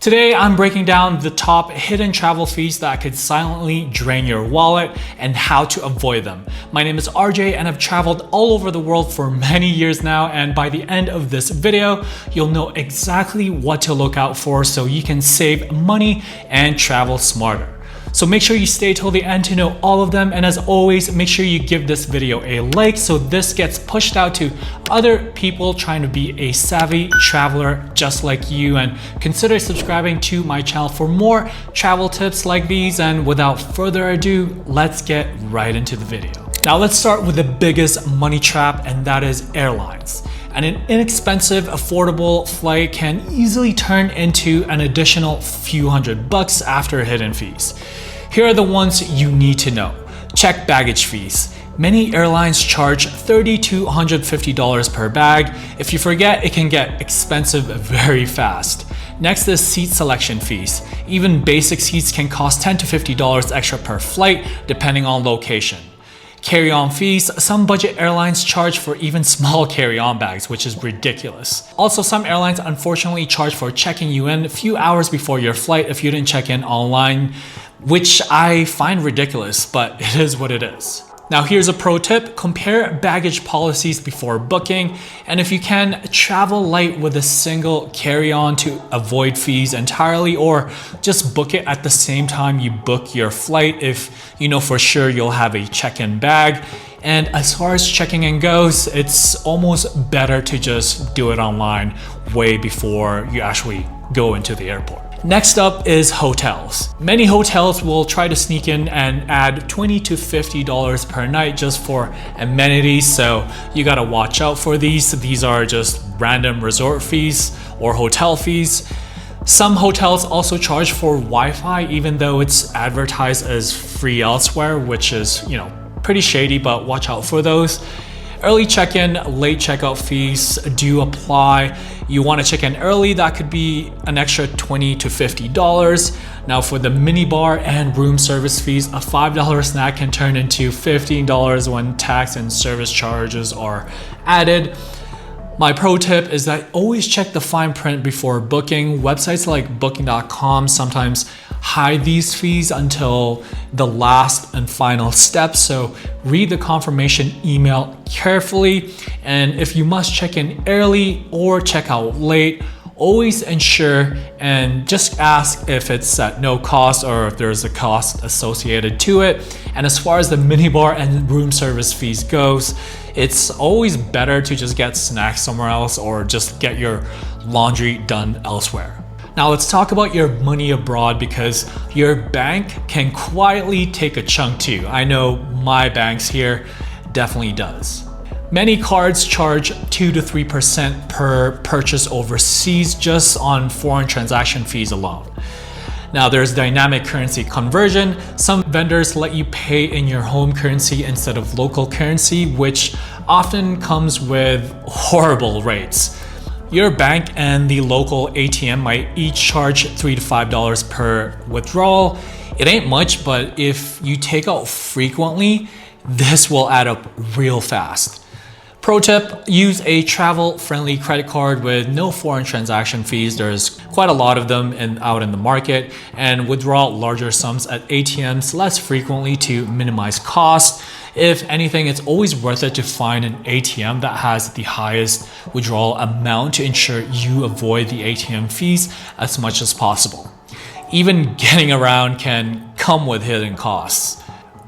Today, I'm breaking down the top hidden travel fees that could silently drain your wallet and how to avoid them. My name is RJ and I've traveled all over the world for many years now, and by the end of this video, you'll know exactly what to look out for so you can save money and travel smarter. So make sure you stay till the end to know all of them, and as always, make sure you give this video a like so this gets pushed out to other people trying to be a savvy traveler just like you, and consider subscribing to my channel for more travel tips like these. And without further ado, let's get right into the video. Now let's start with the biggest money trap, and that is airlines. And an inexpensive, affordable flight can easily turn into an additional few $100 after hidden fees. Here are the ones you need to know. Check baggage fees. Many airlines charge $30 to $150 per bag. If you forget, it can get expensive very fast. Next is seat selection fees. Even basic seats can cost $10 to $50 extra per flight, depending on location. Carry-on fees. Some budget airlines charge for even small carry-on bags, which is ridiculous. Also, some airlines unfortunately charge for checking you in a few hours before your flight if you didn't check in online, which I find ridiculous, but it is what it is. Now here's a pro tip: compare baggage policies before booking, and if you can, travel light with a single carry-on to avoid fees entirely, or just book it at the same time you book your flight if you know for sure you'll have a check-in bag. And as far as checking in goes, it's almost better to just do it online way before you actually go into the airport. Next up is hotels. Many hotels will try to sneak in and add $20 to $50 per night just for amenities, so you gotta watch out for these. These are just random resort fees or hotel fees. Some hotels also charge for Wi-Fi even though it's advertised as free elsewhere, which is, pretty shady, but watch out for those. Early check-in, late checkout fees do apply. You want to check in early, that could be an extra $20 to $50. Now for the minibar and room service fees, a $5 snack can turn into $15 when tax and service charges are added. My pro tip is that always check the fine print before booking. Websites like booking.com sometimes hide these fees until the last and final step, so read the confirmation email carefully. And if you must check in early or check out late, always ensure and just ask if it's at no cost or if there's a cost associated to it. And as far as the minibar and room service fees goes, it's always better to just get snacks somewhere else or just get your laundry done elsewhere. Now let's talk about your money abroad, because your bank can quietly take a chunk too. I know my banks here definitely does. Many cards charge 2 to 3% per purchase overseas just on foreign transaction fees alone. Now there's dynamic currency conversion. Some vendors let you pay in your home currency instead of local currency, which often comes with horrible rates. Your bank and the local ATM might each charge $3 to $5 per withdrawal. It ain't much, but if you take out frequently, this will add up real fast. Pro tip: use a travel-friendly credit card with no foreign transaction fees. There's quite a lot of them out in the market, and withdraw larger sums at ATMs less frequently to minimize costs. If anything, it's always worth it to find an ATM that has the highest withdrawal amount to ensure you avoid the ATM fees as much as possible. Even getting around can come with hidden costs.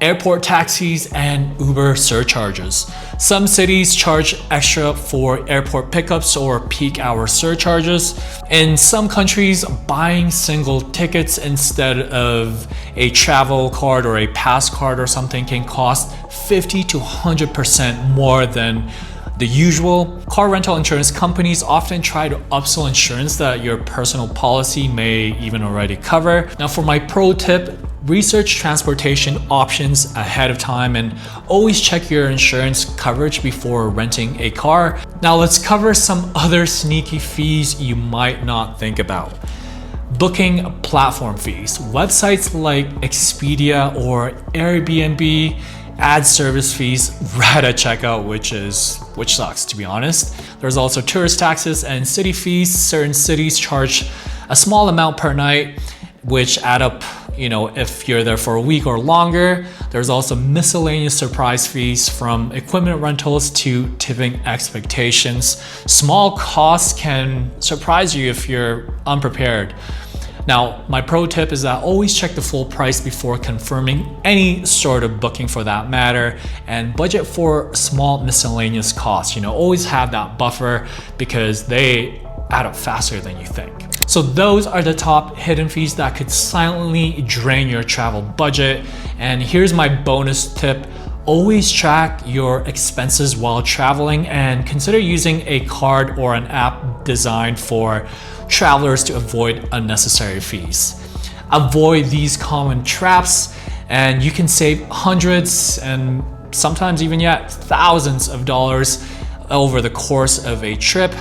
Airport taxis and Uber surcharges. Some cities charge extra for airport pickups or peak hour surcharges. In some countries, buying single tickets instead of a travel card or a pass card or something can cost 50 to 100% more than the usual. Car rental insurance companies often try to upsell insurance that your personal policy may even already cover. Now for my pro tip, research transportation options ahead of time and always check your insurance coverage before renting a car. Now let's cover some other sneaky fees you might not think about. Booking platform fees. Websites like Expedia or Airbnb add service fees right at checkout, which sucks, to be honest. There's also tourist taxes and city fees. Certain cities charge a small amount per night, which add up, if you're there for a week or longer. There's also miscellaneous surprise fees from equipment rentals to tipping expectations. Small costs can surprise you if you're unprepared. Now, my pro tip is that always check the full price before confirming any sort of booking for that matter, and budget for small miscellaneous costs. Always have that buffer because they add up faster than you think. So those are the top hidden fees that could silently drain your travel budget. And here's my bonus tip. Always track your expenses while traveling and consider using a card or an app designed for travelers to avoid unnecessary fees. Avoid these common traps and you can save hundreds and sometimes even thousands of dollars over the course of a trip.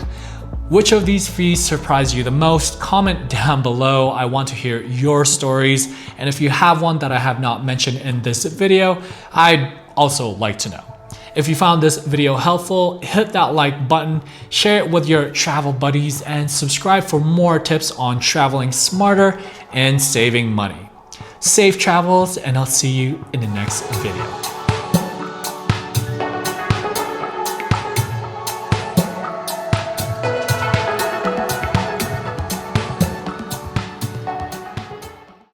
Which of these fees surprised you the most? Comment down below. I want to hear your stories. And if you have one that I have not mentioned in this video, I'd also like to know. If you found this video helpful, hit that like button, share it with your travel buddies, and subscribe for more tips on traveling smarter and saving money. Safe travels, and I'll see you in the next video.